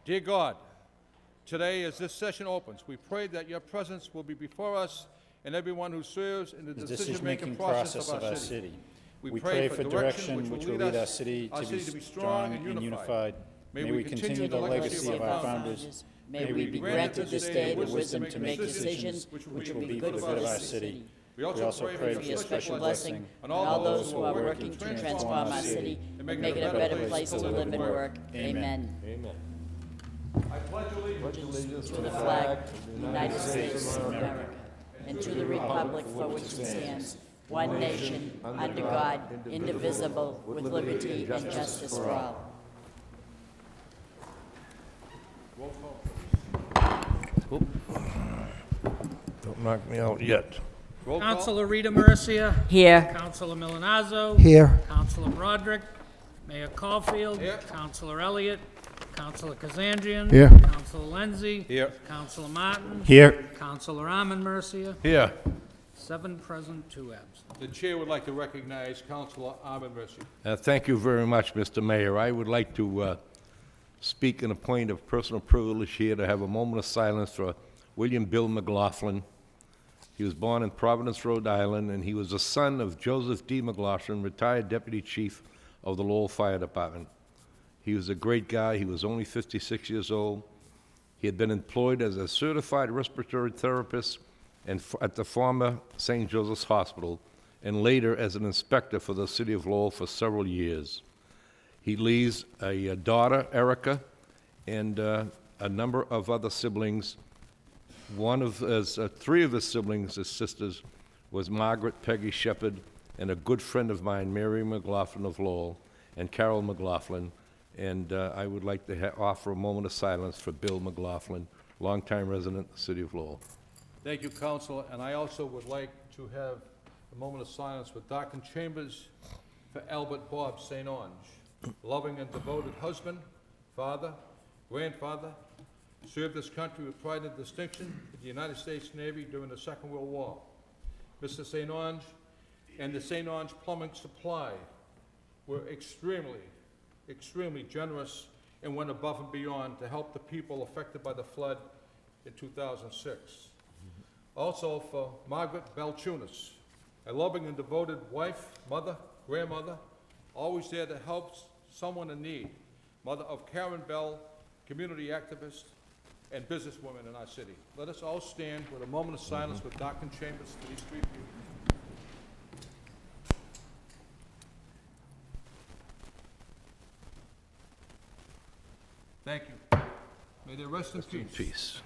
Dear God, today as this session opens, we pray that your presence will be before us and everyone who serves in the decision-making process of our city. We pray for direction which will lead our city to be strong and unified. May we continue the legacy of our founders. May we be granted this day the wisdom to make decisions which will be good for our city. We also pray For your special blessing on all those who are working to transform our city and make it a better place to live and work. Amen. Amen. I pledge allegiance To the flag of the United States of America and to the republic for which it stands, one nation, under God, indivisible, with liberty and justice for all. Don't knock me out yet. Roll call. Councilor Rita Mercia. Here. Councilor Milonazo. Here. Councilor Broderick. Mayor Caulfield. Here. Councilor Elliott. Councilor Kazanjian. Here. Councilor Lenzi. Here. Councilor Martin. Here. Councilor Armin Mercia. Here. 7 present, 2 absent. The chair would like to recognize Councilor Armin Mercia. Thank you very much, Mr. Mayor. I would like to speak in a point of personal privilege here to have a moment of silence for William Bill McLaughlin. He was born in Providence, Rhode Island, and he was the son of Joseph D. McLaughlin, retired deputy chief of the Lowell Fire Department. He was a great guy. He was only 56 years old. He had been employed as a certified respiratory therapist at the former St. Joseph's Hospital, and later as an inspector for the city of Lowell for several years. He leaves a daughter, Erica, and a number of other siblings. Three of his siblings, his sisters, was Margaret Peggy Shepard, and a good friend of mine, Mary McLaughlin of Lowell, and Carol McLaughlin. And I would like to offer a moment of silence for Bill McLaughlin, longtime resident of the city of Lowell. Thank you, Councilor, and I also would like to have a moment of silence with Darken Chambers for Albert Bob St. Onge, loving and devoted husband, father, grandfather, served this country with pride and distinction in the United States Navy during the Second World War. Mr. St. Onge and the St. Onge Plumbing Supply were extremely generous and went above and beyond to help the people affected by the flood in 2006. Also for Margaret Balchunas, a loving and devoted wife, mother, grandmother, always there to help someone in need, mother of Karen Bell, community activist, and businesswoman in our city. Let us all stand with a moment of silence with Darken Chambers for these 3 people. Thank you. May they rest in peace. Peace.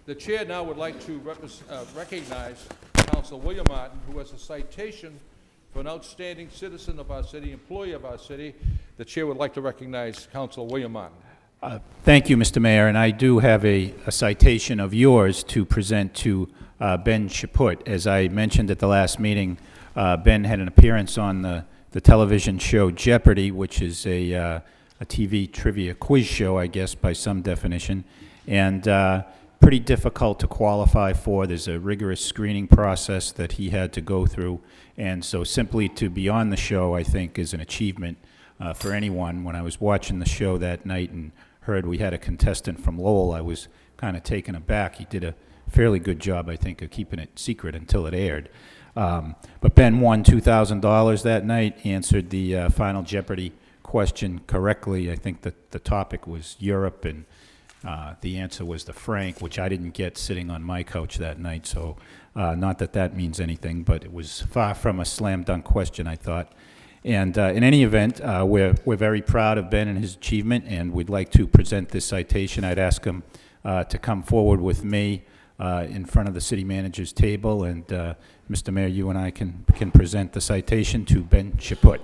The chair now would like to recognize Councilor William Martin, who has a citation for an outstanding citizen of our city, employee of our city. The chair would like to recognize Councilor William Martin. Thank you, Mr. Mayor, and I do have a citation of yours to present to Ben Chaput. As I mentioned at the last meeting, Ben had an appearance on the television show Jeopardy, which is a TV trivia quiz show, I guess, by some definition, and pretty difficult to qualify for. There's a rigorous screening process that he had to go through, and so simply to be on the show, I think, is an achievement for anyone. When I was watching the show that night and heard we had a contestant from Lowell, I was kind of taken aback. He did a fairly good job, I think, of keeping it secret until it aired. But Ben won $2,000 that night, answered the final Jeopardy question correctly. I think that the topic was Europe, and the answer was the franc, which I didn't get sitting on my couch that night, so not that that means anything, but it was far from a slam dunk question, I thought. And in any event, we're very proud of Ben and his achievement, and we'd like to present this citation. I'd ask him to come forward with me in front of the city manager's table, and Mr. Mayor, you and I can present the citation to Ben Chaput.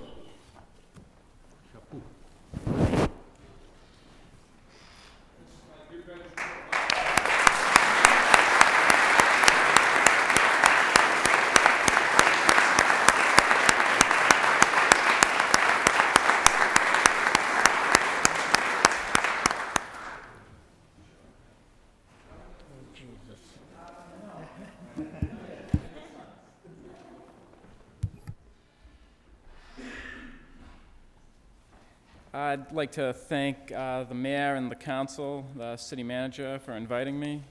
I'd like to thank the mayor and the council, the city manager for inviting me.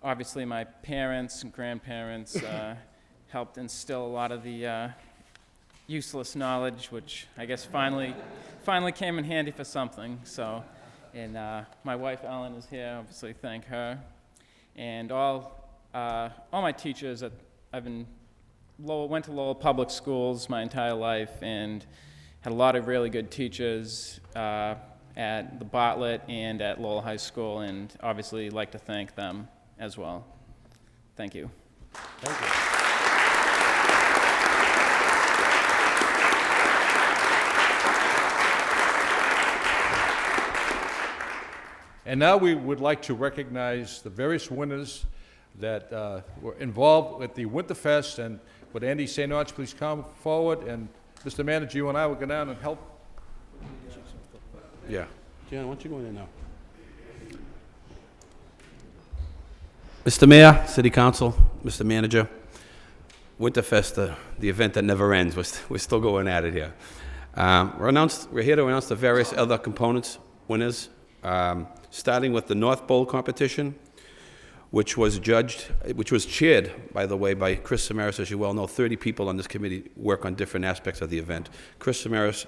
Obviously, my parents and grandparents helped instill a lot of the useless knowledge, which I guess finally came in handy for something. So, and my wife Ellen is here. Obviously, thank her, and all my teachers. Went to Lowell public schools my entire life, and had a lot of really good teachers at the Bartlett and at Lowell High School, and obviously like to thank them as well. Thank you. Thank you. And now we would like to recognize the various winners that were involved with the Winterfest. And would Andy St. Ange please come forward? And Mr. Manager, you and I will go down and help. Yeah. Jan, why don't you go in there now? Mr. Mayor, City Council, Mr. Manager, Winterfest, the event that never ends. We're still going at it here. We're here to announce the various other components, winners, starting with the North Bowl competition, which was chaired, by the way, by Chris Samaras. As you well know, 30 people on this committee work on different aspects of the event. Chris Samaras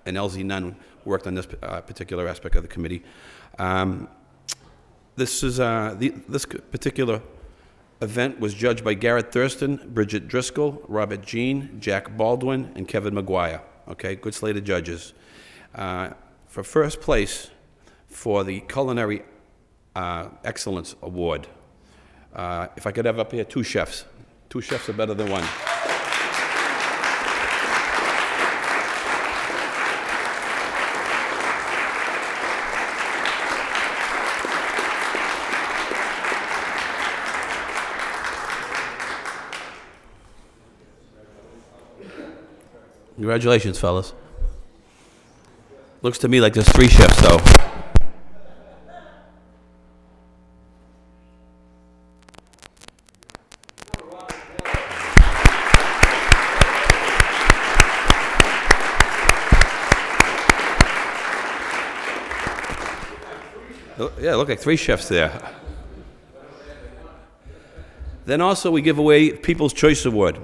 and LZ Nunn worked on this particular aspect of the committee. This particular event was judged by Garrett Thurston, Bridget Driscoll, Robert Jean, Jack Baldwin, and Kevin McGuire. Okay, good slate of judges. For first place for the Culinary Excellence Award, if I could have up here two chefs. Two chefs are better than one. Congratulations, fellas. Looks to me like there's 3 chefs, though. Yeah, look like 3 chefs there. Then also we give away People's Choice Award.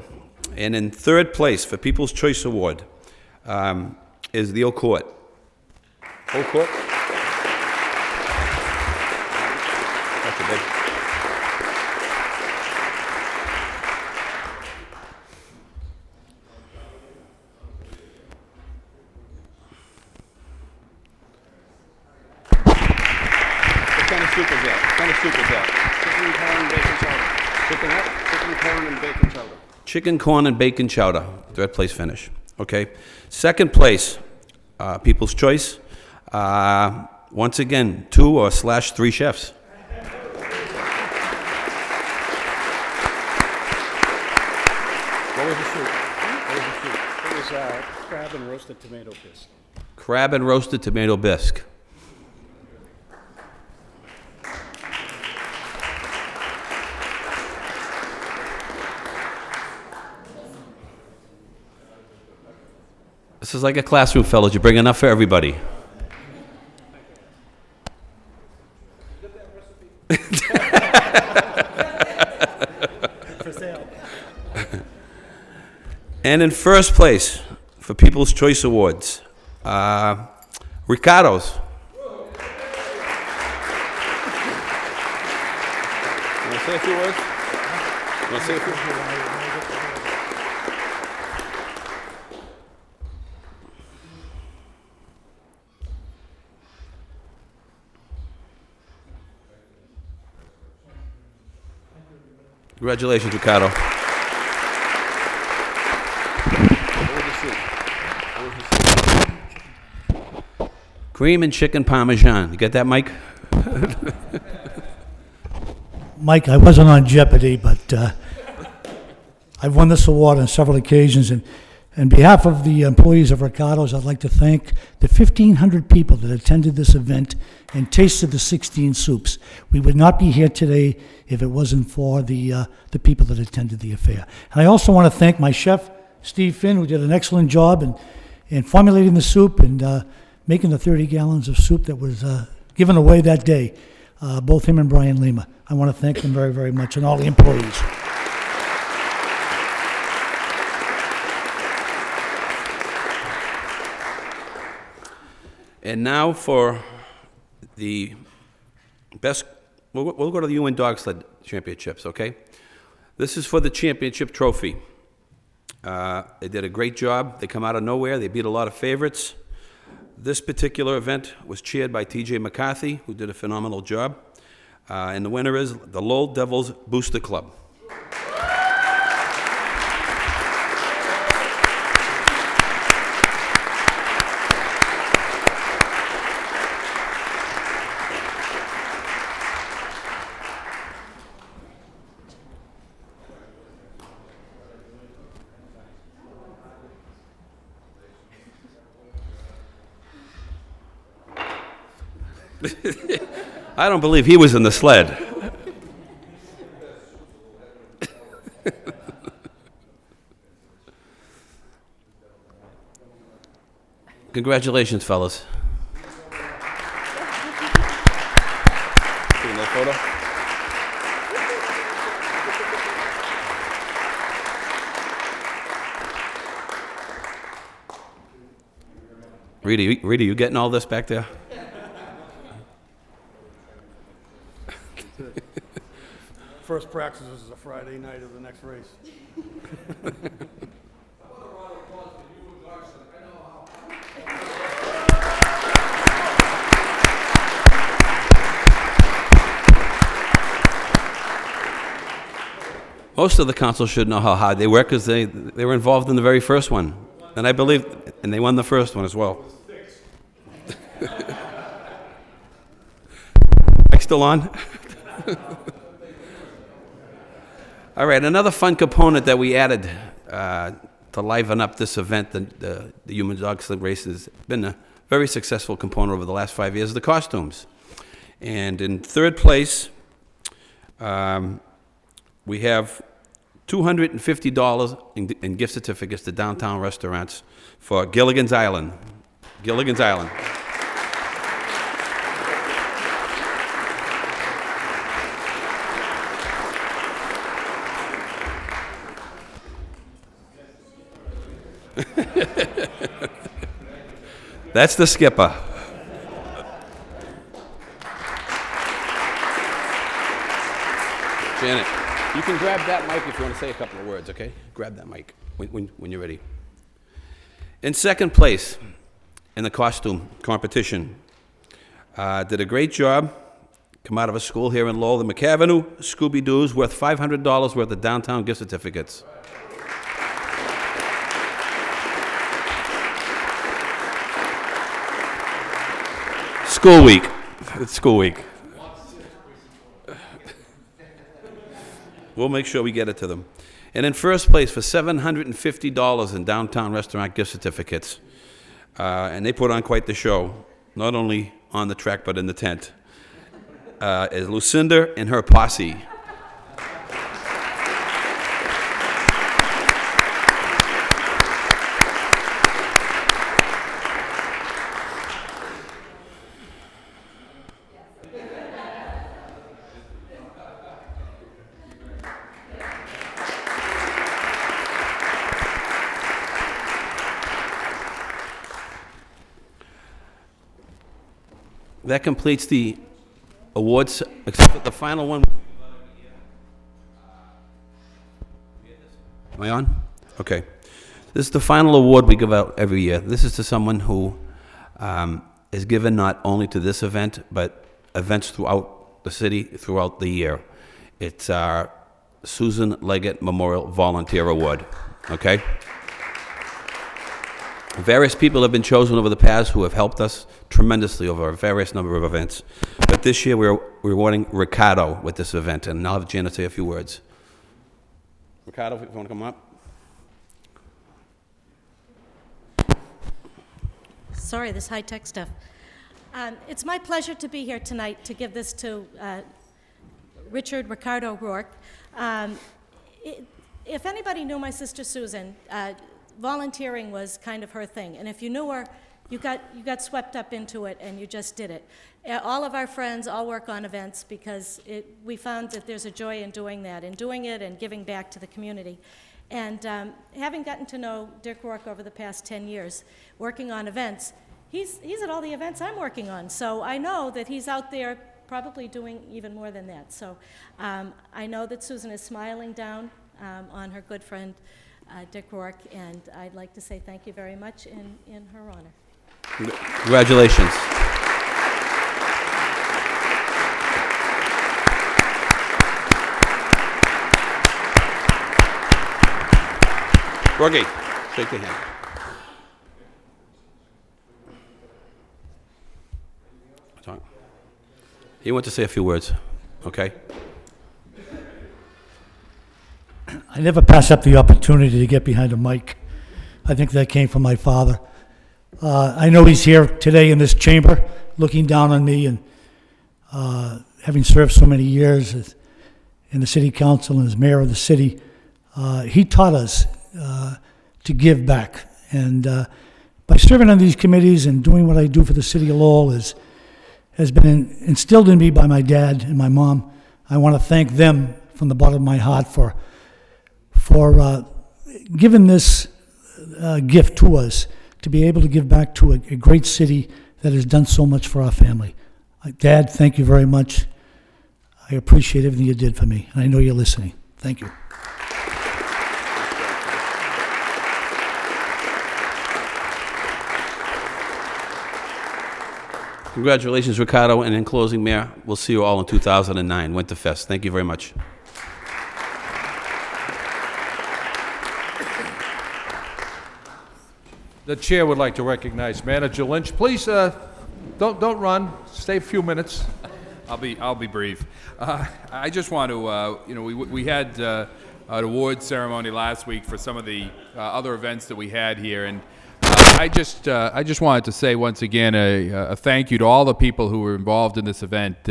And in 3rd place for People's Choice Award is the Old Court. Old Court? That's a big. What kind of soup is that? What kind of soup is that? Chicken, corn, and bacon chowder. Chicken what? Chicken, corn, and bacon chowder. Chicken, corn, and bacon chowder. 3rd place finish. Okay. 2nd place, People's Choice. Once again, 2/3 chefs. What was the soup? What was the soup? It was crab and roasted tomato bisque. Crab and roasted tomato bisque. This is like a classroom, fellas. You bring enough for everybody. For sale. And in 1st place for People's Choice Awards, Ricardo's. Want to say a few words? Want to say a few words? Congratulations, Ricardo. What was the soup? Cream and chicken parmesan. You get that, Mike? Mike, I wasn't on Jeopardy, but I've won this award on several occasions, and on behalf of the employees of Ricardo's, I'd like to thank the 1,500 people that attended this event and tasted the 16 soups. We would not be here today if it wasn't for the people that attended the affair. And I also want to thank my chef, Steve Finn, who did an excellent job in formulating the soup and making the 30 gallons of soup that was given away that day. Both him and Brian Lima. I want to thank them very, very much, and all the employees. And now for the best, we'll go to the UN Dog Sled Championships, okay? This is for the championship trophy. They did a great job. They come out of nowhere. They beat a lot of favorites. This particular event was chaired by T.J. McCarthy, who did a phenomenal job. And the winner is the Lowell Devils Booster Club. I don't believe he was in the sled. Congratulations, fellas. Taking that photo? Rita, you getting all this back there? First practice is a Friday night of the next race. Most of the council should know how hard they work because they were involved in the very first one. And I believe, and they won the first one as well. Mike still on? All right, another fun component that we added to liven up this event, the Human Dog Sled Race, has been a very successful component over the last 5 years, the costumes. And in third place, we have $250 in gift certificates to downtown restaurants for Gilligan's Island. Gilligan's Island. That's the skipper. Janet, you can grab that mic if you want to say a couple of words, okay? Grab that mic when you're ready. In second place in the costume competition, did a great job. Come out of a school here in Lowell, the McAvenue Scooby-Doo's, worth $500 worth of downtown gift certificates. School week. It's school week. We'll make sure we get it to them. And in first place for $750 in downtown restaurant gift certificates. And they put on quite the show, not only on the track but in the tent, is Lucinda and her posse. That completes the awards, except for the final one. Am I on? Okay. This is the final award we give out every year. This is to someone who is given not only to this event, but events throughout the city, throughout the year. It's our Susan Leggett Memorial Volunteer Award, okay? Various people have been chosen over the past who have helped us tremendously over a various number of events. But this year we're rewarding Ricardo with this event, and I'll have Janet say a few words. Ricardo, if you want to come up. Sorry, this high-tech stuff. It's my pleasure to be here tonight to give this to Richard Ricardo Rourke. If anybody knew my sister Susan, volunteering was kind of her thing. And if you knew her, you got swept up into it, and you just did it. All of our friends all work on events because we found that there's a joy in doing that, in doing it and giving back to the community. And having gotten to know Dick Rourke over the past 10 years, working on events, he's at all the events I'm working on. So I know that he's out there probably doing even more than that. So I know that Susan is smiling down on her good friend Dick Rourke, and I'd like to say thank you very much in her honor. Congratulations. Rogie, shake your hand. Talk. He wants to say a few words, okay? I never pass up the opportunity to get behind a mic. I think that came from my father. I know he's here today in this chamber, looking down on me, and having served so many years in the city council and as mayor of the city, he taught us to give back. And by serving on these committees and doing what I do for the city of Lowell has been instilled in me by my dad and my mom. I want to thank them from the bottom of my heart for giving this gift to us, to be able to give back to a great city that has done so much for our family. Dad, thank you very much. I appreciate everything you did for me, and I know you're listening. Thank you. Congratulations, Ricardo, and in closing, Mayor, we'll see you all in 2009, Winterfest. Thank you very much. The chair would like to recognize Manager Lynch. Please, don't run. Stay a few minutes. I'll be brief. I just want to, we had an award ceremony last week for some of the other events that we had here, and I just wanted to say once again a thank you to all the people who were involved in this event.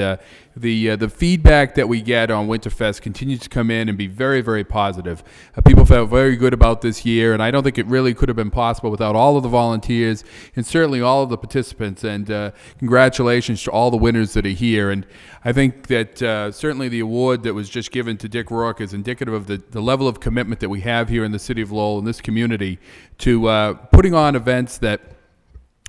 The feedback that we get on Winterfest continues to come in and be very, very positive. People felt very good about this year, and I don't think it really could have been possible without all of the volunteers and certainly all of the participants. And congratulations to all the winners that are here. And I think that certainly the award that was just given to Dick Rourke is indicative of the level of commitment that we have here in the city of Lowell, in this community, to putting on events that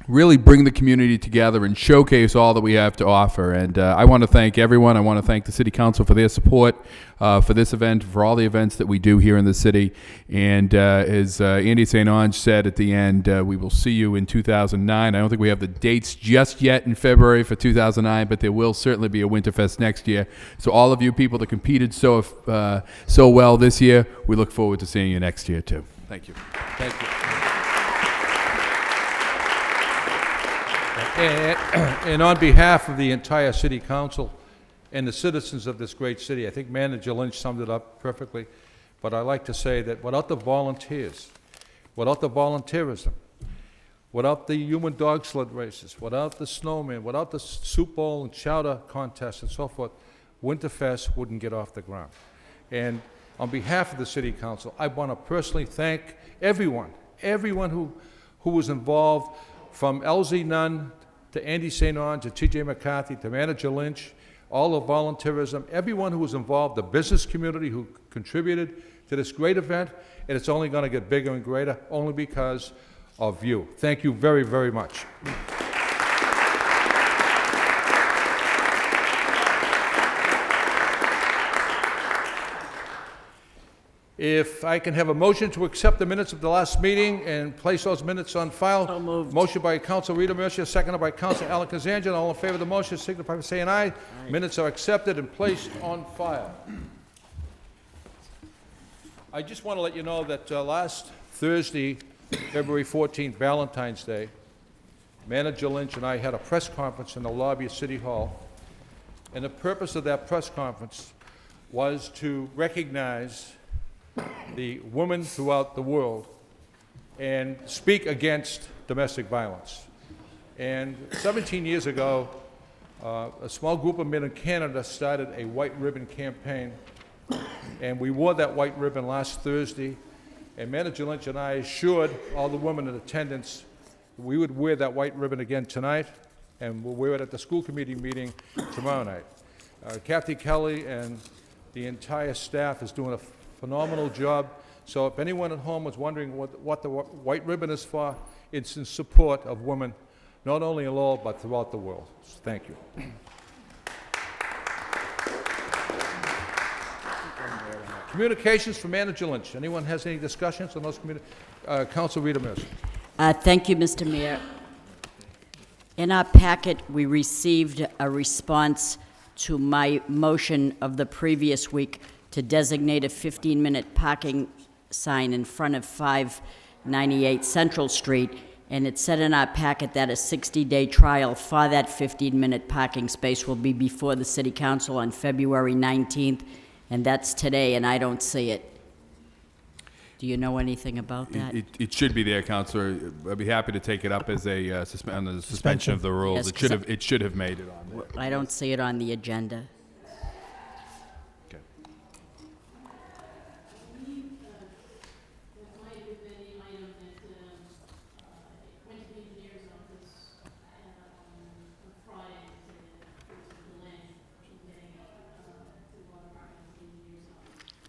really bring the community together and showcase all that we have to offer. And I want to thank everyone. I want to thank the City Council for their support for this event, for all the events that we do here in the city. And as Andy St. Onge said at the end, we will see you in 2009. I don't think we have the dates just yet in February for 2009, but there will certainly be a Winterfest next year. So all of you people that competed so well this year, we look forward to seeing you next year too. Thank you. Thank you. And on behalf of the entire city council and the citizens of this great city, I think Manager Lynch summed it up perfectly, but I like to say that without the volunteers, without the volunteerism, without the human dog sled races, without the snowman, without the soup bowl and chowder contests and so forth, Winterfest wouldn't get off the ground. And on behalf of the city council, I want to personally thank everyone who was involved, from LZ Nunn to Andy St. Onge to TJ McCarthy to Manager Lynch, all the volunteerism, everyone who was involved, the business community who contributed to this great event, and it's only going to get bigger and greater only because of you. Thank you very, very much. If I can have a motion to accept the minutes of the last meeting and place those minutes on file. So moved. Motion by Council Rita Mercia, seconded by Council Alan Kazanjian. All in favor of the motion, signify by saying aye. Minutes are accepted and placed on file. I just want to let you know that last Thursday, February 14th, Valentine's Day, Manager Lynch and I had a press conference in the lobby of City Hall. And the purpose of that press conference was to recognize the women throughout the world and speak against domestic violence. And 17 years ago, a small group of men in Canada started a white ribbon campaign, and we wore that white ribbon last Thursday And Manager Lynch and I assured all the women in attendance we would wear that white ribbon again tonight, and we'll wear it at the school committee meeting tomorrow night. Kathy Kelly and the entire staff is doing a phenomenal job. So if anyone at home was wondering what the white ribbon is for, it's in support of women, not only in Lowell, but throughout the world. So thank you. Communications from Manager Lynch. Anyone has any discussions on those Council Rita Mills. Thank you, Mr. Mayor. In our packet, we received a response to my motion of the previous week to designate a 15-minute parking sign in front of 598 Central Street, and it said in our packet that a 60-day trial for that 15-minute parking space will be before the City Council on February 19th, and that's today, and I don't see it. Do you know anything about that? It should be there, Counselor. I'd be happy to take it up as a on the suspension of the rules. Yes, It should have made it on there. I don't see it on the agenda. Okay.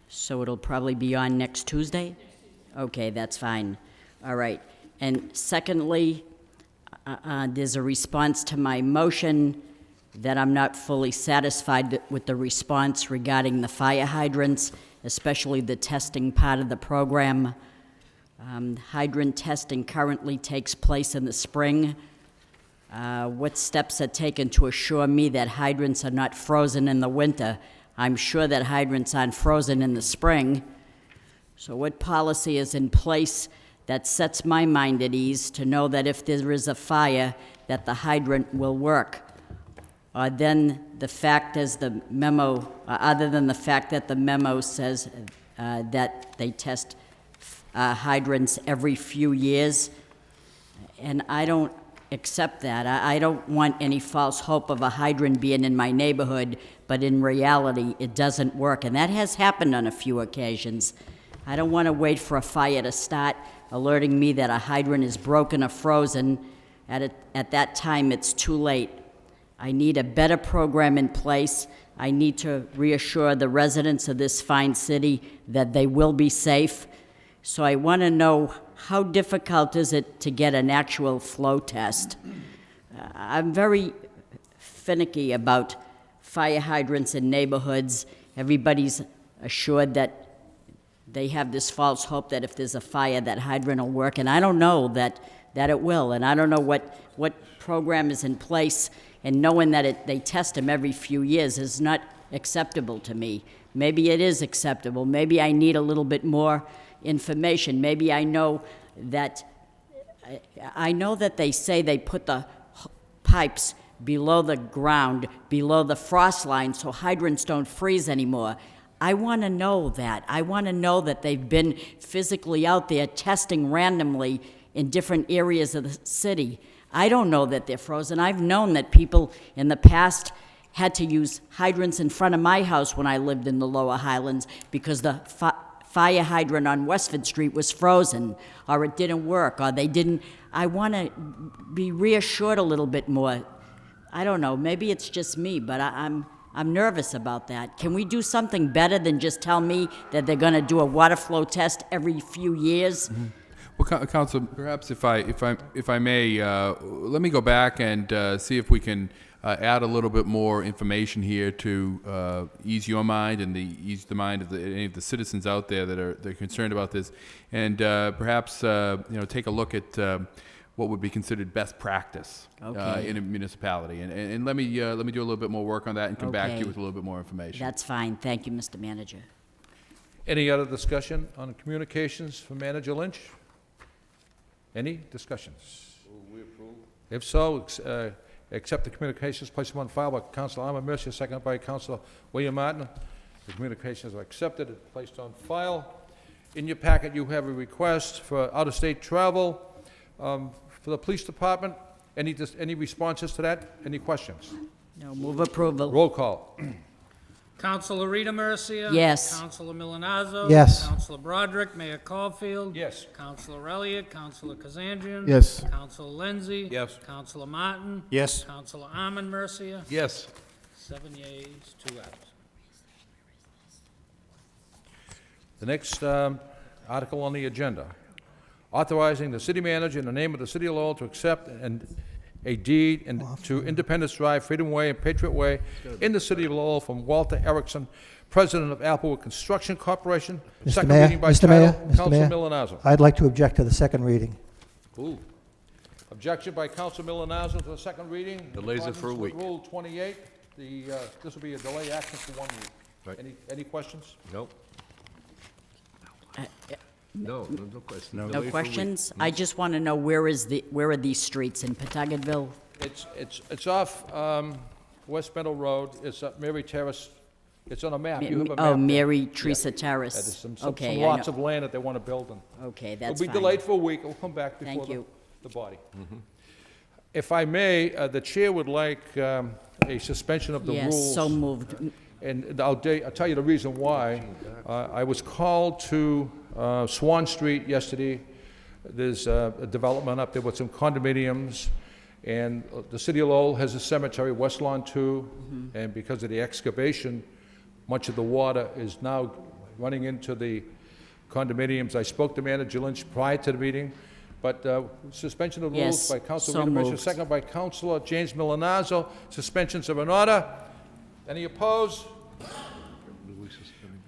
So it'll probably be on next Tuesday? Okay, that's fine. All right. And secondly, there's a response to my motion that I'm not fully satisfied with the response regarding the fire hydrants, especially the testing part of the program. Hydrant testing currently takes place in the spring. What steps are taken to assure me that hydrants are not frozen in the winter? I'm sure that hydrants aren't frozen in the spring. So what policy is in place that sets my mind at ease to know that if there is a fire, that the hydrant will work? Or then the fact as the memo, other than the fact that the memo says that they test hydrants every few years, and I don't accept that. I don't want any false hope of a hydrant being in my neighborhood, but in reality, it doesn't work. And that has happened on a few occasions. I don't want to wait for a fire to start alerting me that a hydrant is broken or frozen. At that time, it's too late. I need a better program in place. I need to reassure the residents of this fine city that they will be safe. So I want to know, how difficult is it to get an actual flow test? I'm very finicky about fire hydrants in neighborhoods. Everybody's assured that they have this false hope that if there's a fire, that hydrant will work, and I don't know that it will, and I don't know what program is in place, and knowing that they test them every few years is not acceptable to me. Maybe it is acceptable. Maybe I need a little bit more information. Maybe I know that they say they put the pipes below the ground, below the frost line, so hydrants don't freeze anymore. I want to know that. I want to know that they've been physically out there testing randomly in different areas of the city. I don't know that they're frozen. I've known that people in the past had to use hydrants in front of my house when I lived in the Lower Highlands because the fire hydrant on Westford Street was frozen, or it didn't work, or they didn't. I want to be reassured a little bit more. I don't know, maybe it's just me, but I'm nervous about that. Can we do something better than just tell me that they're going to do a water flow test every few years? Mm-hmm. Well, Council, perhaps if I may, let me go back and see if we can add a little bit more information here to ease your mind and ease the mind of any of the citizens out there that are concerned about this, and perhaps take a look at what would be considered best practice in a municipality, and let me do a little bit more work on that and come back to you with a little bit more information. That's fine. Thank you, Mr. Manager. Any other discussion on communications from Manager Lynch? Any discussions? We approve. If so, accept the communications, place them on file by Councilor Armin Mercia, seconded by Councilor William Martin. The communications are accepted and placed on file. In your packet, you have a request for out-of-state travel for the police department. Any responses to that? Any questions? No, move approval. Roll call. Counselor Rita Mercia. Yes. Counselor Milonazo. Yes. Counselor Broderick, Mayor Caulfield. Yes. Counselor Elliott, Counselor Kazanjian. Yes. Counselor Lenzi. Yes. Counselor Martin. Yes. Counselor Arman Mercia. Yes. 7 yeas, 2 absent. The next article on the agenda, authorizing the city manager in the name of the city of Lowell to accept a deed to Independence Drive, Freedom Way, and Patriot Way in the city of Lowell from Walter Erickson, president of Applewood Construction Corporation. Mr. Second Mayor, reading by Mr. Mayor, title, Mr. Councilor Mayor. Milonazo. I'd like to object to the second reading. Ooh. Objection by Councilor Milonazo to the second reading. Delays it for a In accordance with week. Rule 28, this will be a delay action for 1 week. Right. Any questions? No. No question. No questions? I just want to know where are these streets, in Pawtuckettville? It's off West Meadow Road. It's up Mary Terrace. It's on a map. You have a map Oh, there. Mary Teresa That is Terrace. some Okay, lots I of land that they want to build in. know. Okay, It'll that's be fine. delayed for a week. It'll come back Thank before you. the body. If I may, the chair would like a suspension of the rules. Yes, so moved. And I'll tell you the reason why. I was called to Swan Street yesterday. There's a development up there with some condominiums, and the city of Lowell has a cemetery, West Lawn 2, and because of the excavation, much of the water is now running into the condominiums. I spoke to Manager Lynch prior to the meeting, but suspension of rules Yes, by Councilor so Rita Mercer, moved. second by Councilor James Milonazo. Suspensions are in order. Any opposed?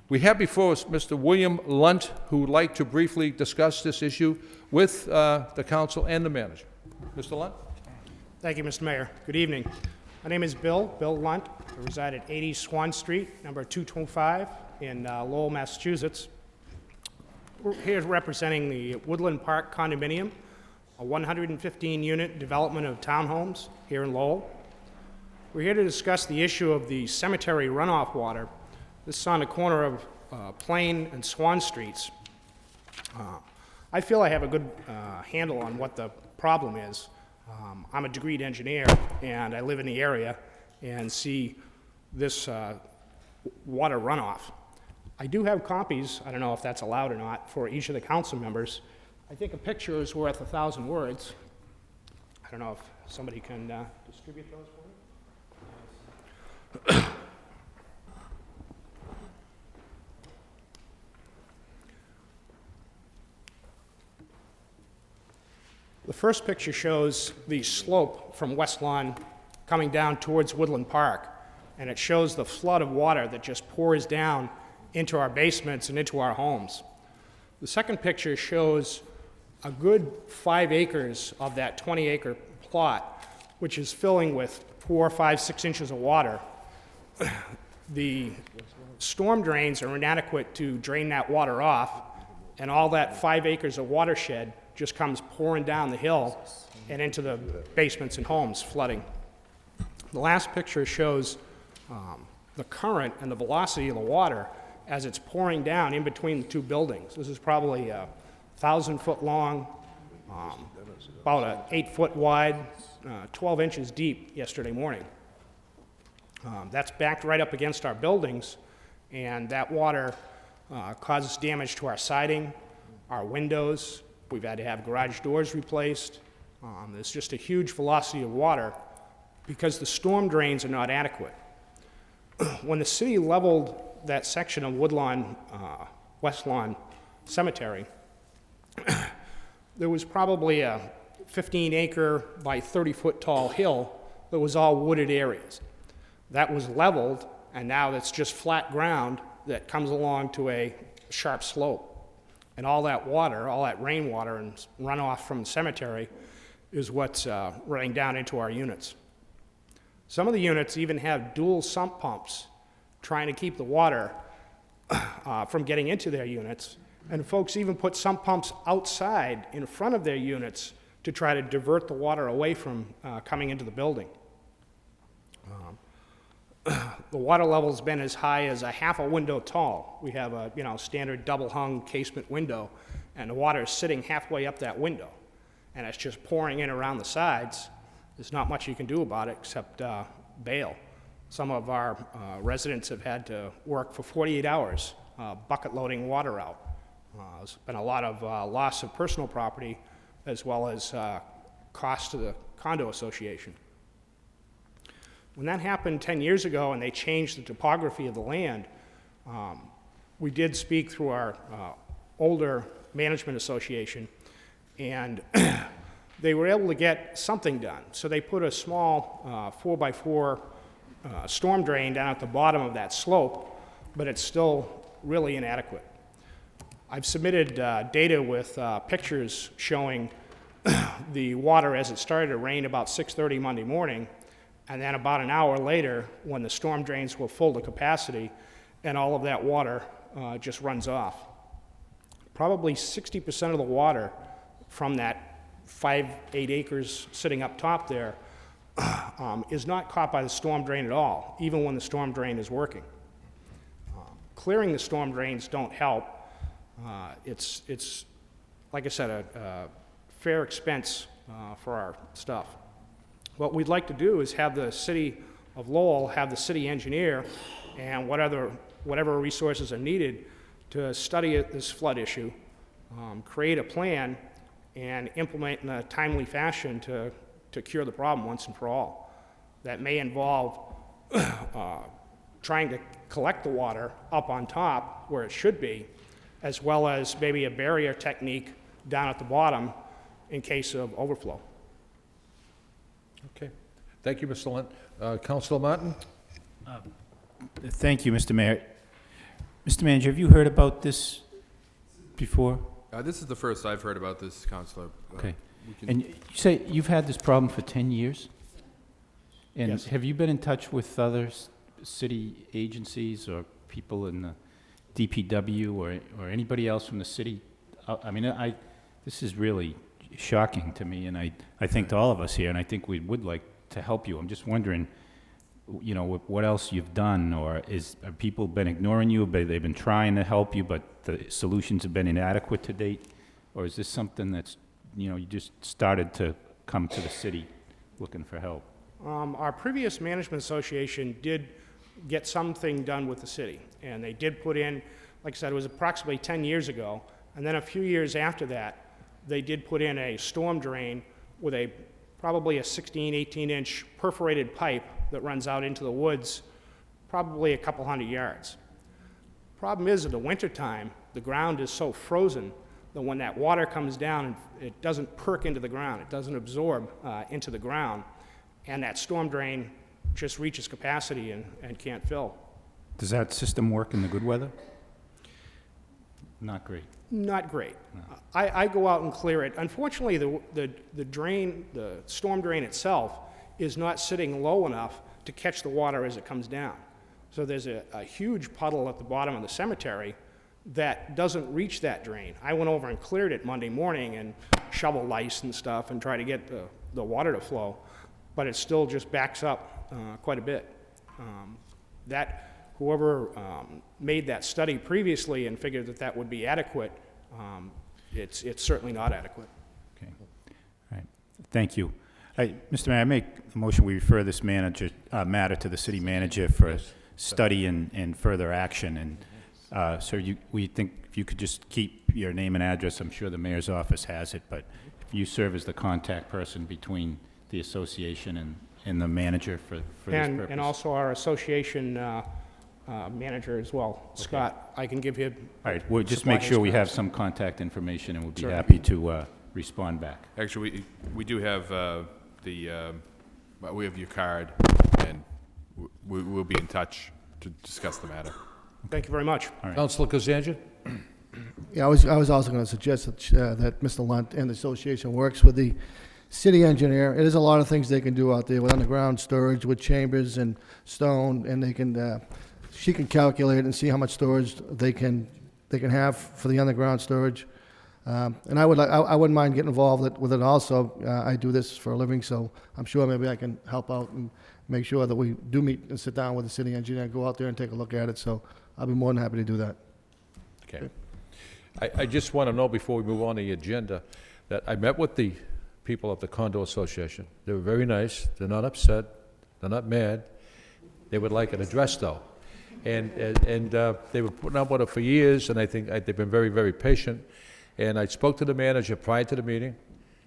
We have before us Mr. William Lunt, who would like to briefly discuss this issue with the council and the manager. Mr. Lunt? Thank you, Mr. Mayor. Good evening. My name is Bill Lunt. I reside at 80 Swan Street, number 225, in Lowell, Massachusetts. We're here representing the Woodland Park condominium, a 115-unit development of townhomes here in Lowell. We're here to discuss the issue of the cemetery runoff water. This is on the corner of Plain and Swan Streets. I feel I have a good handle on what the problem is. I'm a degreed engineer, and I live in the area and see this water runoff. I do have copies, I don't know if that's allowed or not, for each of the council members. I think a picture is worth 1,000 words. I don't know if somebody can distribute those for me. The first picture shows the slope from West Lawn coming down towards Woodland Park, and it shows the flood of water that just pours down into our basements and into our homes. The second picture shows a good 5 acres of that 20-acre plot, which is filling with 4, 5, 6 inches of water. The storm drains are inadequate to drain that water off, and all that 5 acres of watershed just comes pouring down the hill and into the basements and homes, flooding. The last picture shows the current and the velocity of the water as it's pouring down in between the two buildings. This is probably 1,000-foot long, about 8 foot wide, 12 inches deep yesterday morning. That's backed right up against our buildings, and that water causes damage to our siding, our windows. We've had to have garage doors replaced. There's just a huge velocity of water because the storm drains are not adequate. When the city leveled that section of Woodlawn, West Lawn Cemetery, there was probably a 15-acre by 30-foot tall hill that was all wooded areas. That was leveled, and now that's just flat ground that comes along to a sharp slope. And all that water, all that rainwater and runoff from the cemetery is what's running down into our units. Some of the units even have dual sump pumps trying to keep the water from getting into their units. And folks even put sump pumps outside in front of their units to try to divert the water away from coming into the building. The water level's been as high as a half a window tall. We have a standard double-hung casement window, and the water is sitting halfway up that window, and it's just pouring in around the sides. There's not much you can do about it except bail. Some of our residents have had to work for 48 hours bucket loading water out. There's been a lot of loss of personal property as well as cost to the condo association. When that happened 10 years ago and they changed the topography of the land, we did speak through our older management association, and they were able to get something done. So they put a small 4x4 storm drain down at the bottom of that slope, but it's still really inadequate. I've submitted data with pictures showing the water as it started to rain about 6:30 Monday morning, and then about an hour later when the storm drains were full to capacity and all of that water just runs off. Probably 60% of the water from that 5-8 acres sitting up top there is not caught by the storm drain at all, even when the storm drain is working. Clearing the storm drains don't help. It's like I said, a fair expense for our stuff. What we'd like to do is have the city of Lowell have the city engineer and whatever resources are needed to study this flood issue, create a plan, and implement in a timely fashion to cure the problem once and for all. That may involve trying to collect the water up on top where it should be, as well as maybe a barrier technique down at the bottom in case of overflow. Okay. Thank you, Mr. Lunt. Councilor Martin? Thank you, Mr. Mayor. Mr. Manager, have you heard about this before? This is the first I've heard about this, Councilor. Okay. And you say you've had this problem for 10 years? And Yes. have you been in touch with other city agencies or people in the DPW or anybody else from the city? I mean, this is really shocking to me, and I think to all of us here, and I think we would like to help you. I'm just wondering, you know, what else you've done, or have people been ignoring you, but they've been trying to help you, but the solutions have been inadequate to date? Or is this something that's, you know, you just started to come to the city looking for help? Our previous management association did get something done with the city, and they did put in, like I said, it was approximately 10 years ago, and then a few years after that, they did put in a storm drain with probably a 16, 18-inch perforated pipe that runs out into the woods, probably a couple 100 yards. Problem is, in the wintertime, the ground is so frozen that when that water comes down, it doesn't perk into the ground, it doesn't absorb into the ground, and that storm drain just reaches capacity and can't fill. Does that system work in the good weather? Not great. Not great. I go out and clear it. Unfortunately, the storm drain itself is not sitting low enough to catch the water as it comes down. So there's a huge puddle at the bottom of the cemetery that doesn't reach that drain. I went over and cleared it Monday morning and shoveled ice and stuff and tried to get the water to flow, but it still just backs up quite a bit. Whoever made that study previously and figured that that would be adequate, it's certainly not adequate. Okay. All right. Thank you. Mr. Mayor, I make a motion we refer this matter to the city manager for study and further action. And so we think if you could just keep your name and address, I'm sure the mayor's office has it, but you serve as the contact person between the association and the manager for this purpose. And also our association manager as well, Scott. I can give him. All right, we'll just make sure we have some contact information, and we'll be Sure. happy to respond back. Actually, we do have we have your card, and we'll be in touch to discuss the matter. Thank you very much. All right. Councilor Kazanja? Yeah, I was also going to suggest that Mr. Lunt and the association works with the city engineer. There's a lot of things they can do out there with underground storage, with chambers and stone, and they can, she can calculate and see how much storage they can have for the underground storage. And I wouldn't mind getting involved with it also. I do this for a living, so I'm sure maybe I can help out and make sure that we do meet and sit down with the city engineer and go out there and take a look at it. So I'll be more than happy to do that. Okay. I just want to know before we move on to the agenda that I met with the people of the condo association. They were very nice. They're not upset. They're not mad. They would like it addressed, though. And they were putting up with it for years, and I think they've been very, very patient. And I spoke to the manager prior to the meeting.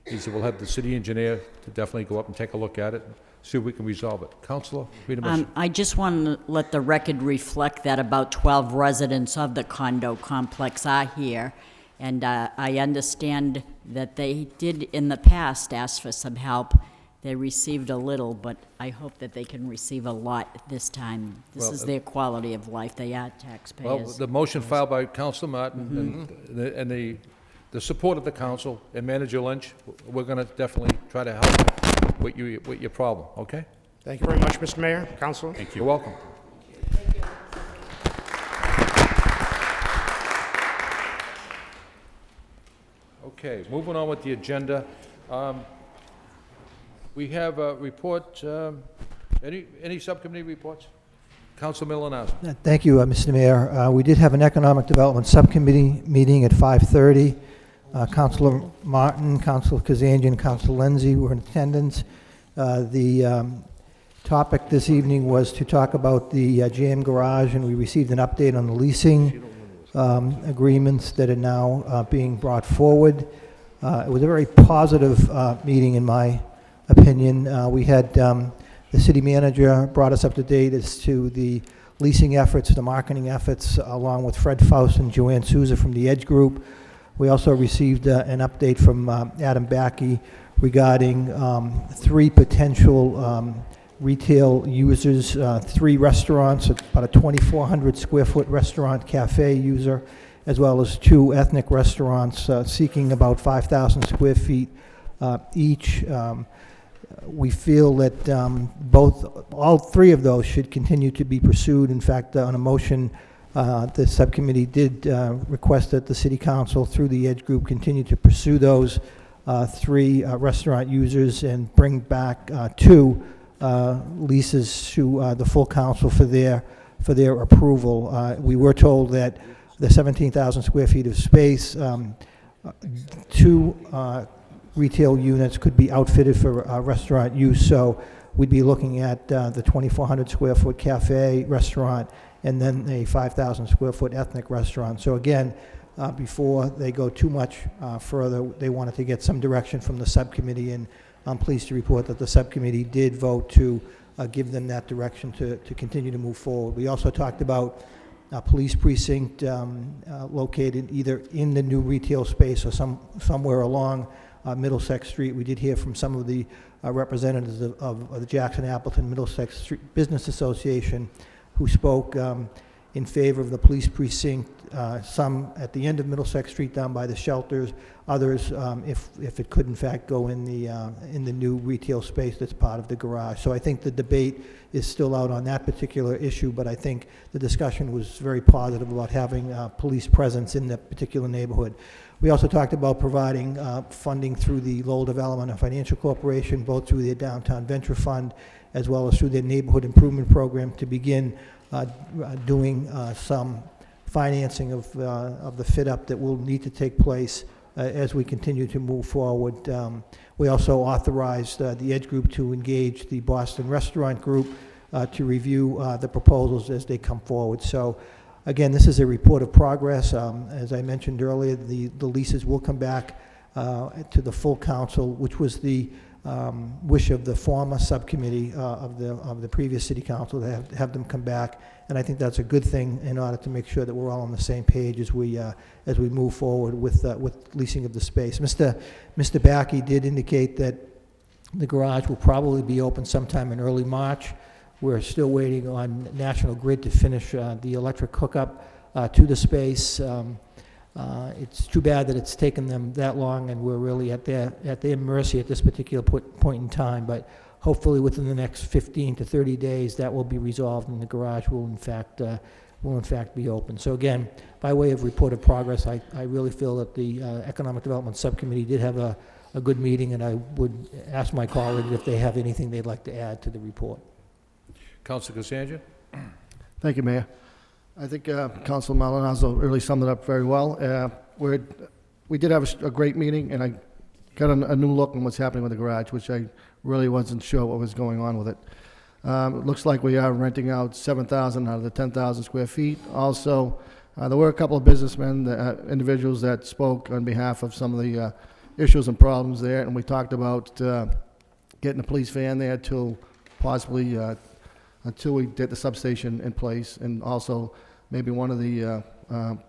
He said, we'll have the city engineer to definitely go up and take a look at it, see if we can resolve it. Counselor, read a motion. I just want to let the record reflect that about 12 residents of the condo complex are here, and I understand that they did in the past ask for some help. They received a little, but I hope that they can receive a lot this time. This is their quality of life. They are taxpayers. Well, the motion filed by Counselor Martin and the support of the council and Manager Lynch, we're going to definitely try to help with your problem, okay? Thank you very much, Mr. Mayor, Councilor. Thank you. You're welcome. Okay, moving on with the agenda. We have a report, any subcommittee reports? Council Milonazo. Thank you, Mr. Mayor. We did have an Economic Development Subcommittee meeting at 5:30. Councilor Martin, Councilor Kazanjian, Councilor Lindsay were in attendance. The topic this evening was to talk about the jam garage, and we received an update on the leasing agreements that are now being brought forward. It was a very positive meeting, in my opinion. We had the city manager brought us up to date as to the leasing efforts, the marketing efforts, along with Fred Faust and Joanne Souza from the Edge Group. We also received an update from Adam Backey regarding 3 potential retail users, 3 restaurants, about a 2,400 square foot restaurant cafe user, as well as 2 ethnic restaurants seeking about 5,000 square feet each. We feel that all 3 of those should continue to be pursued. In fact, on a motion, the subcommittee did request that the city council, through the Edge Group, continue to pursue those 3 restaurant users and bring back 2 leases to the full council for their approval. We were told that the 17,000 square feet of space, 2 retail units could be outfitted for restaurant use, so we'd be looking at the 2,400 square foot cafe restaurant and then a 5,000 square foot ethnic restaurant. So again, before they go too much further, they wanted to get some direction from the subcommittee, and I'm pleased to report that the subcommittee did vote to give them that direction to continue to move forward. We also talked about a police precinct located either in the new retail space or somewhere along Middlesex Street. We did hear from some of the representatives of the Jackson-Appleton Middlesex Street Business Association who spoke in favor of the police precinct, some at the end of Middlesex Street down by the shelters, others if it could in fact go in the new retail space that's part of the garage. So I think the debate is still out on that particular issue, but I think the discussion was very positive about having police presence in that particular neighborhood. We also talked about providing funding through the Lowell Development and Financial Corporation, both through their Downtown Venture Fund as well as through their Neighborhood Improvement Program, to begin doing some financing of the fit-up that will need to take place as we continue to move forward. We also authorized the Edge Group to engage the Boston Restaurant Group to review the proposals as they come forward. So again, this is a report of progress. As I mentioned earlier, the leases will come back to the full council, which was the wish of the former subcommittee of the previous city council to have them come back, and I think that's a good thing in order to make sure that we're all on the same page as we move forward with leasing of the space. Mr. Backey did indicate that the garage will probably be open sometime in early March. We're still waiting on National Grid to finish the electric hookup to the space. It's too bad that it's taken them that long, and we're really at their mercy at this particular point in time. But hopefully, within the next 15 to 30 days, that will be resolved, and the garage will in fact be open. So again, by way of report of progress, I really feel that the Economic Development Subcommittee did have a good meeting, and I would ask my colleagues if they have anything they'd like to add to the report. Councilor Cassandra? Thank you, Mayor. I think Councilor Malinazzo really summed it up very well. We did have a great meeting, and I got a new look on what's happening with the garage, which I really wasn't sure what was going on with it. It looks like we are renting out 7,000 out of the 10,000 square feet. Also, there were a couple of businessmen, individuals that spoke on behalf of some of the issues and problems there, and we talked about getting a police van there till possibly until we get the substation in place, and also maybe one of the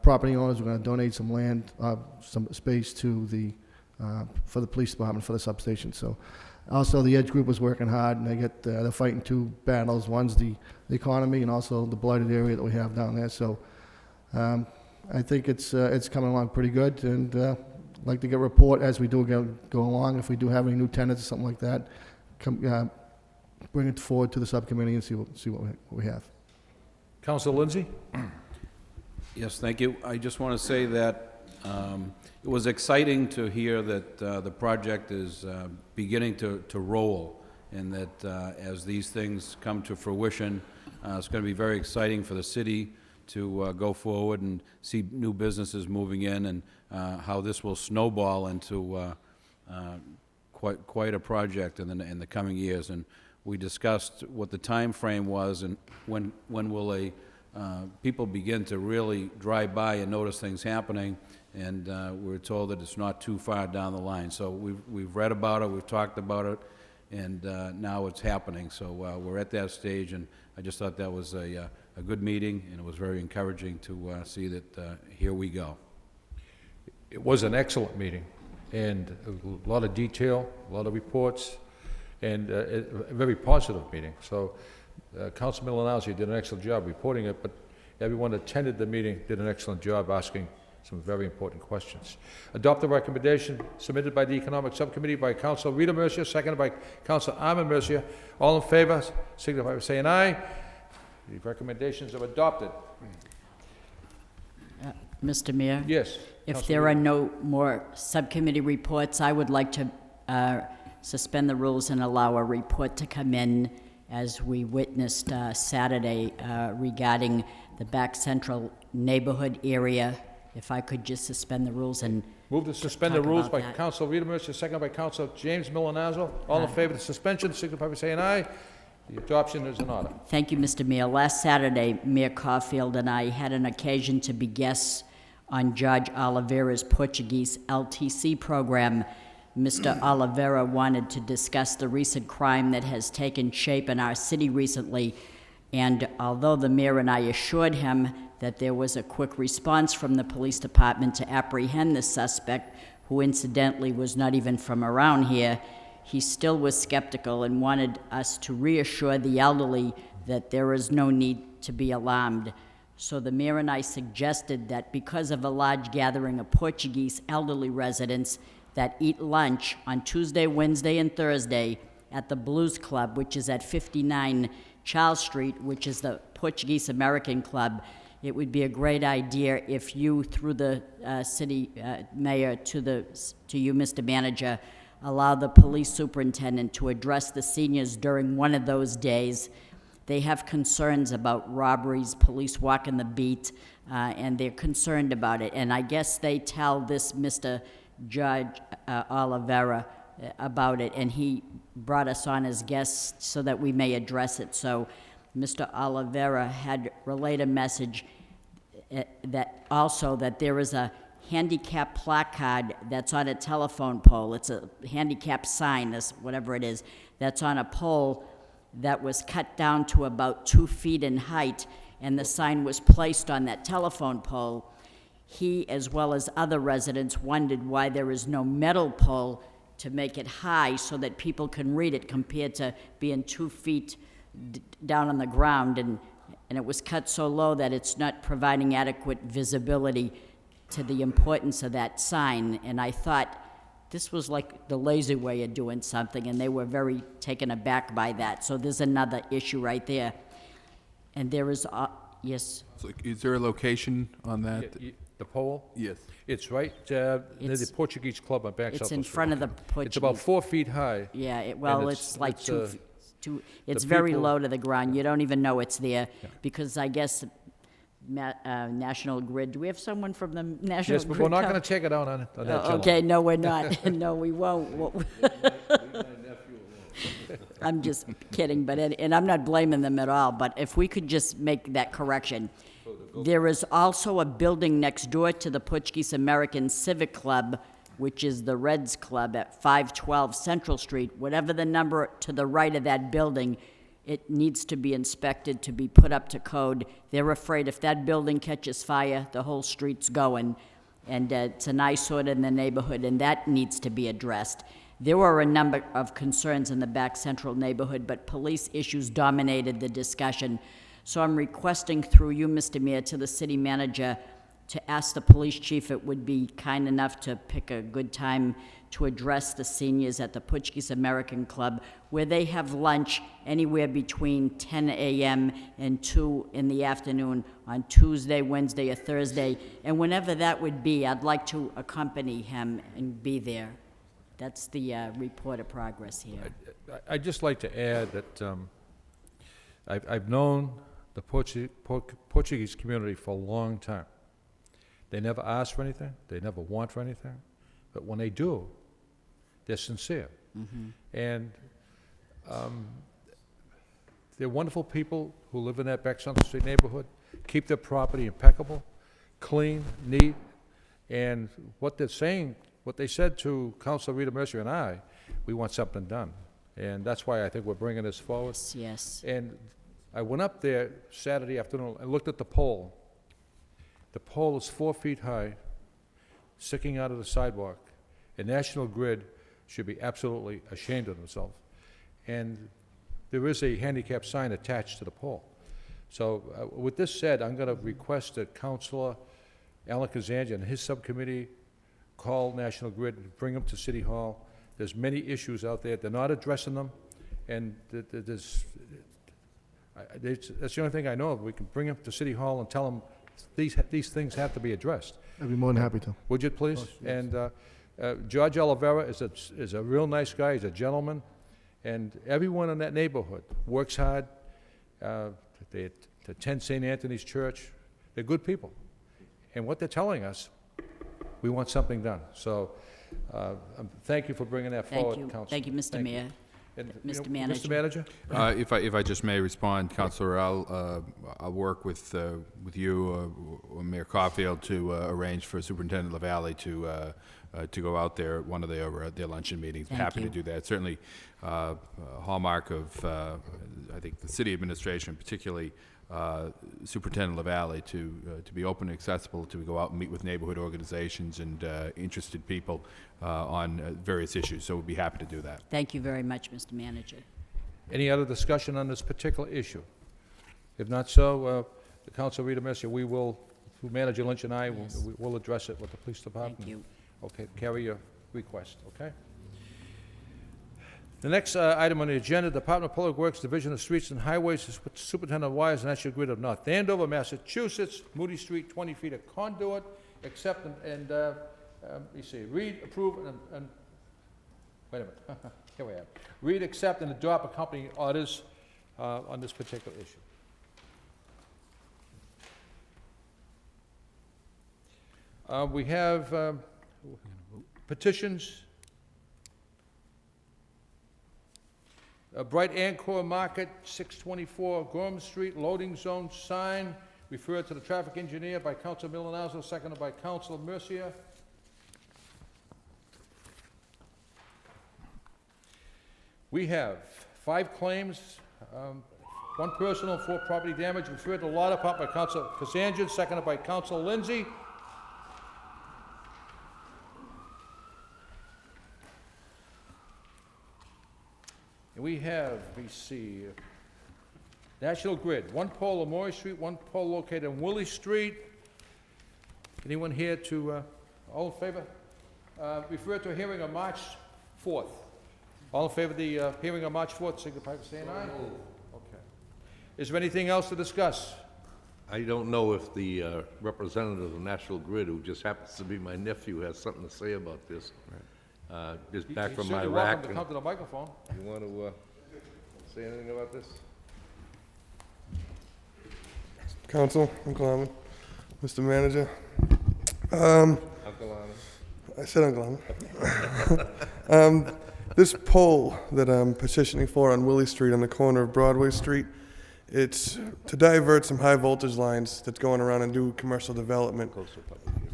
property owners are going to donate some land, some space to the for the police department for the substation. So, also the Edge Group was working hard, and they're fighting two battles. One's the economy, and also the blighted area that we have down there. So, I think it's coming along pretty good, and I'd like to get a report as we do go along. If we do have any new tenants or something like that, bring it forward to the subcommittee and see what we have. Councilor Lindsay? Yes, thank you. I just want to say that it was exciting to hear that the project is beginning to roll, and that as these things come to fruition, it's going to be very exciting for the city to go forward and see new businesses moving in, and how this will snowball into quite a project in the coming years. And we discussed what the time frame was, and when will people begin to really drive by and notice things happening. And we were told that it's not too far down the line. So we've read about it, we've talked about it, and now it's happening. So we're at that stage, and I just thought that was a good meeting, and it was very encouraging to see that here we go. It was an excellent meeting, and a lot of detail, a lot of reports, and a very positive meeting. So Councilman Milanowski did an excellent job reporting it, but everyone that attended the meeting did an excellent job asking some very important questions. Adopt the recommendation submitted by the Economic Subcommittee by Councilor Rita Mercier, seconded by Councilor Armin Mercier. All in favor, signify by saying aye. The recommendations are adopted. Mr. Mayor? Yes. If there are no more subcommittee reports, I would like to suspend the rules and allow a report to come in, as we witnessed Saturday regarding the Back Central neighborhood area. If I could just suspend the rules and move to suspend the rules by Councilor Rita Mercier, seconded by Councilor James Milanazzo. All in favor of the suspension, signify by saying aye. The adoption is in order. Thank you, Mr. Mayor. Last Saturday, Mayor Caulfield and I had an occasion to be guests on Judge Oliveira's Portuguese LTC program. Mr. Oliveira wanted to discuss the recent crime that has taken shape in our city recently, and although the mayor and I assured him that there was a quick response from the police department to apprehend the suspect, who incidentally was not even from around here, he still was skeptical and wanted us to reassure the elderly that there is no need to be alarmed. So the mayor and I suggested that because of a large gathering of Portuguese elderly residents that eat lunch on Tuesday, Wednesday, and Thursday at the Blues Club, which is at 59 Charles Street, which is the Portuguese American Club, it would be a great idea if you, through the city mayor to you, Mr. Manager, allow the police superintendent to address the seniors during one of those days. They have concerns about robberies, police walking the beat, and they're concerned about it. And I guess they tell this Mr. Judge Oliveira about it, and he brought us on as guests so that we may address it. So Mr. Oliveira had relayed a message that there is a handicap placard that's on a telephone pole. It's a handicap sign, whatever it is, that's on a pole that was cut down to about 2 feet in height, and the sign was placed on that telephone pole. He, as well as other residents, wondered why there is no metal pole to make it high so that people can read it, compared to being 2 feet down on the ground, and it was cut so low that it's not providing adequate visibility to the importance of that sign. And I thought this was like the lazy way of doing something, and they were very taken aback by that. So there's another issue right there. And there is, yes? So is there a location on that? The pole? Yes. It's right near the Portuguese Club on Back Central Street. It's in front of the Portuguese. It's about 4 feet high. Yeah, it's like 2 feet. It's very low to the ground. You don't even know it's there, because I guess National Grid. Do we have someone from the National Grid? Yes, but we're not going to check it out on that. Okay, no, we're not. No, we won't. I'm just kidding, but, and I'm not blaming them at all, but if we could just make that correction. There is also a building next door to the Portuguese American Civic Club, which is the Reds Club at 512 Central Street. Whatever the number to the right of that building, it needs to be inspected to be put up to code. They're afraid if that building catches fire, the whole street's going. And it's an eyesore in the neighborhood, and that needs to be addressed. There were a number of concerns in the back central neighborhood, but police issues dominated the discussion. So I'm requesting through you, Mr. Mayor, to the city manager to ask the police chief it would be kind enough to pick a good time to address the seniors at the Portuguese American Club, where they have lunch anywhere between 10 a.m. and 2 in the afternoon on Tuesday, Wednesday, or Thursday. And whenever that would be, I'd like to accompany him and be there. That's the report of progress here. I'd just like to add that I've known the Portuguese community for a long time. They never ask for anything, they never want for anything, but when they do, they're sincere. And they're wonderful people who live in that back Central Street neighborhood, keep their property impeccable, clean, neat, and what they're saying, what they said to Councilor Rita Mercer and I, we want something done. And that's why I think we're bringing this forward. Yes. And I went up there Saturday afternoon and looked at the pole. The pole is 4 feet high, sticking out of the sidewalk. And National Grid should be absolutely ashamed of themselves. And there is a handicap sign attached to the pole. So with this said, I'm going to request that Councilor Alan Kazanjian and his subcommittee call National Grid and bring them to City Hall. There's many issues out there. They're not addressing them. And that's the only thing I know of. We can bring them to City Hall and tell them these things have to be addressed. I'd be more than happy to. Would you please? And George Oliveira is a real nice guy. He's a gentleman. And everyone in that neighborhood works hard. They attend St. Anthony's Church. They're good people. And what they're telling us, we want something done. So thank you for bringing that forward, Council. Thank you, Mr. Mayor. And, Mr. Manager. Mr. Manager? If I just may respond, Councilor, I'll work with you or Mayor Caulfield to arrange for Superintendent LaValle to go out there at one of their luncheon meetings. Thank Happy you. to do that. Certainly, a hallmark of I think the city administration, particularly Superintendent LaValle, to be open and accessible, to go out and meet with neighborhood organizations and interested people on various issues. So we'd be happy to do that. Thank you very much, Mr. Manager. Any other discussion on this particular issue? If not so, the Council Rita Mercer, we will, through Manager Lynch and I, will address it with the police department. Thank you. Okay, carry your request, okay? The next item on the agenda, Department of Public Works, Division of Streets and Highways, is with Superintendent of Wires and National Grid of North Andover, Massachusetts, Moody Street, 20 feet of conduit, accept and you see, read, approve, and wait a minute, here we have. Read, accept, and adopt accompanying orders on this particular issue. We have petitions. Bright Anchor Market, 624 Gorham Street, loading zone sign, referred to the traffic engineer by Councilor Milonazo, seconded by Councilor Mercia. We have 5 claims, 1 personal, 4 property damage, referred to the law department by Councilor Kazanjian, seconded by Councilor Lindsay. And we have, let me see, National Grid, 1 pole on Maury Street, 1 pole located on Willie Street. Anyone here to, all in favor? Refer to a hearing on March 4th. All in favor of the hearing on March 4th, signify by saying aye. Okay. Is there anything else to discuss? I don't know if the representative of National Grid, who just happens to be my nephew, has something to say about this. Just back from You're Iraq. welcome to come to the microphone. You want to say anything about this? Council, Uncle Alvin, Mr. Manager. Uncle Alvin. I said Uncle Alvin. This pole that I'm petitioning for on Willie Street on the corner of Broadway Street, it's to divert some high voltage lines that's going around and do commercial development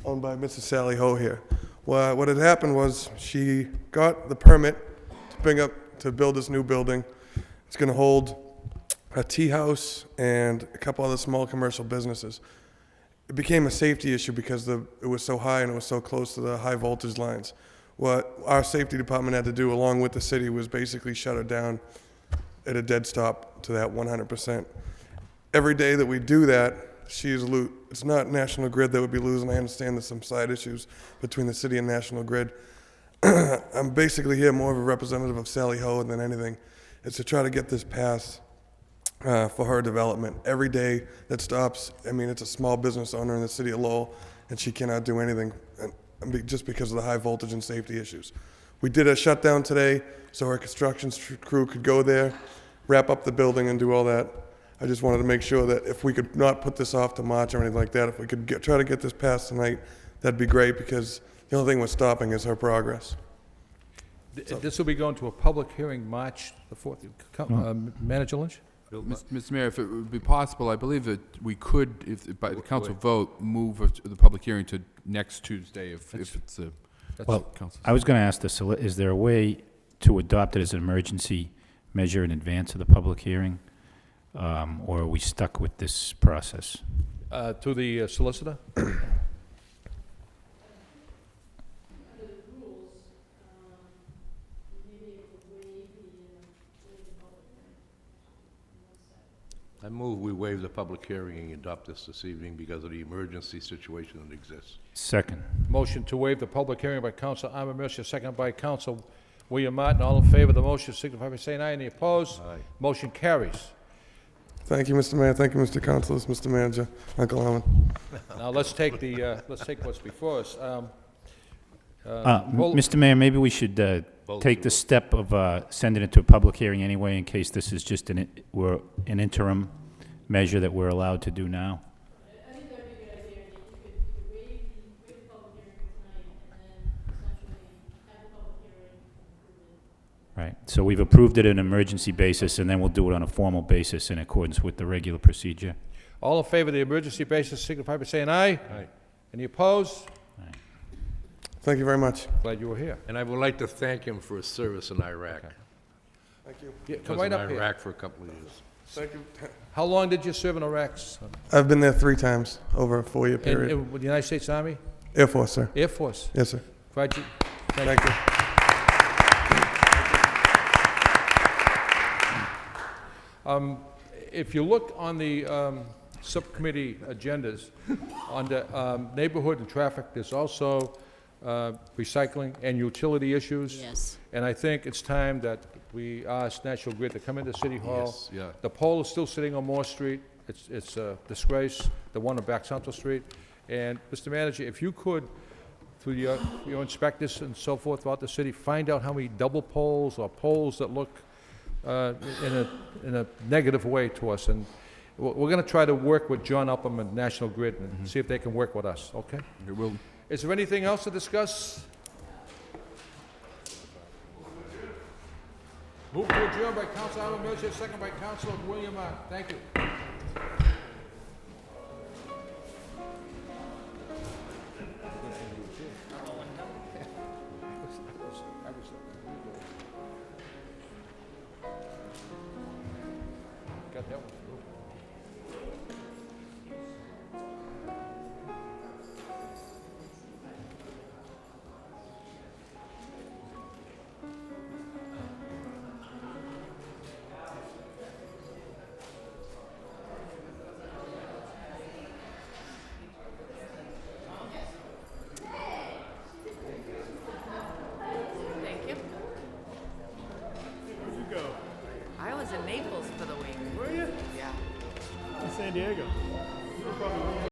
owned by Mrs. Sally Ho here. Well, what had happened was she got the permit to build this new building. It's going to hold a tea house and a couple other small commercial businesses. It became a safety issue because it was so high and it was so close to the high voltage lines. What our safety department had to do, along with the city, was basically shut it down at a dead stop to that 100%. Every day that we do that, it's not National Grid that would be losing. I understand there's some side issues between the city and National Grid. I'm basically here more of a representative of Sally Ho than anything. It's to try to get this passed for her development. Every day that stops, I mean, it's a small business owner in the city of Lowell, and she cannot do anything just because of the high voltage and safety issues. We did a shutdown today so our construction crew could go there, wrap up the building and do all that. I just wanted to make sure that if we could not put this off to March or anything like that, if we could try to get this passed tonight, that'd be great, because the only thing we're stopping is her progress. This will be going to a public hearing March the 4th. Manager Lynch? Mr. Mayor, if it would be possible, I believe that we could, if by the council vote, move the public hearing to next Tuesday if it's a... Well, I was going to ask is there a way to adopt it as an emergency measure in advance of the public hearing? Or are we stuck with this process? To the solicitor? I move we waive the public hearing and adopt this evening because of the emergency situation that exists. Second. Motion to waive the public hearing by Counsel Armin Mercia, second by Counsel William Martin. All in favor of the motion, signify by saying aye. Any opposed? Aye. Motion carries. Thank you, Mr. Mayor. Thank you, Mr. Councilors, Mr. Manager, Uncle Alan. Now, let's take what's before us. Mr. Mayor, maybe we should take the step of sending it to a public hearing anyway, in case this is just an interim measure that we're allowed to do now. I think that would be a good idea. You could waive the public hearing tonight and then essentially have a public hearing and approve it. Right. So we've approved it on an emergency basis, and then we'll do it on a formal basis in accordance with the regular procedure. All in favor of the emergency basis, signify by saying aye. Aye. Any opposed? Thank you very much. Glad you were here. And I would like to thank him for his service in Iraq. Thank you. Yeah, I come was right in up here. Iraq for a couple of years. Thank you. How long did you serve in Iraq, son? I've been there 3 times over a 4-year period. With the United States Army? Air Force, sir. Air Force? Yes, sir. Glad you... Thank you. If you look on the subcommittee agendas, under neighborhood and traffic, there's also recycling and utility issues. Yes. And I think it's time that we ask National Grid to come into City Hall. Yes, yeah. The pole is still sitting on Moore Street. It's a disgrace, the one on Back Central Street. And, Mr. Manager, if you could, through your inspectors and so forth throughout the city, find out how many double poles or poles that look in a negative way to us. And we're going to try to work with John Upham and National Grid and see if they can work with us, okay? Is there anything else to discuss? Move to adjourn by Counsel Alan Mercer, second by Counsel William Martin. Thank you. Got that one. Thank you. Where'd you go? I was in Naples for the week. Were you? Yeah. In San Diego.